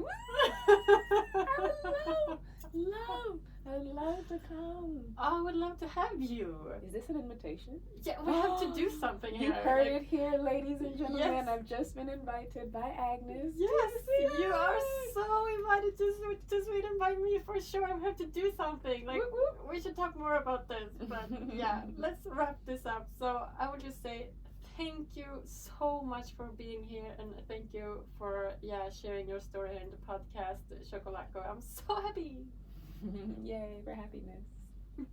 I would love to come. I would love to have you. Is this an invitation? Yeah, we have to do something here. You heard it here, ladies and gentlemen. Yes. I've just been invited by Agnes. Yes, you are so invited to Sweden by me for sure. I have to do something. Like, Whoop, whoop. we should talk more about this. But yeah, let's wrap this up. So I would just say thank you so much for being here, and thank you for sharing your story in the podcast, Chocolako. I'm so happy. Yay for happiness. Thank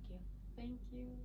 you. Thank you.